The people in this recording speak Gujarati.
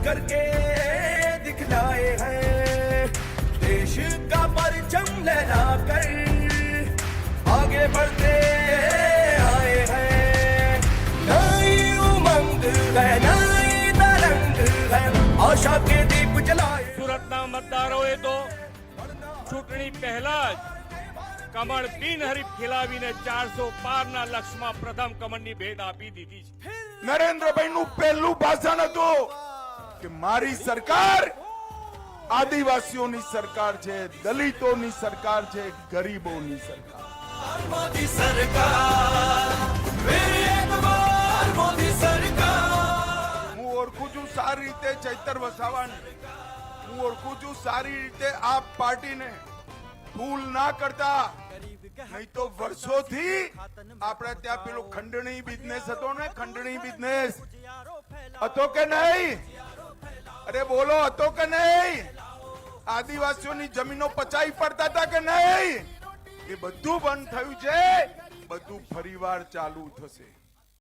करके दिखलाए हैं, देश का परचम लहराकर आगे बढ़ते आए हैं। नई उमंग है, नई तरंग है, आशा के दीप जलाए। સુરતના મતદારોએ તો ચૂંટણી પહેલા જ કમળ બિનહરીફ ખીલાવીને 400 પારના લક્ષ્યમાં પ્રથમ કમળની ભેટ આપી દીધી છે। નરેન્દ્રભાઈનું પહેલું ભાષણ હતું કે મારી સરકાર આદિવાસીઓની સરકાર છે, દલિતોની સરકાર છે, ગરીબોની સરકાર। मोदी सरकार, फिर एक बार मोदी सरकार। હું ઓળખું છું સારી રીતે ચૈતર વસાવાને, હું ઓળખું છું સારી રીતે આપ પાર્ટીને। ભૂલ ના કરતા, નહીં તો વર્ષોથી આપણે ત્યાં પેલો ખંડણી બિઝનેસ હતો ને, ખંડણી બિઝનેસ હતો કે નહીં? અરે બોલો, હતો કે નહીં? આદિવાસીઓની જમીનો પચાવી પડતા હતા કે નહીં? એ બધું બંધ થયું છે, બધું ફરીવાર ચાલુ થશે।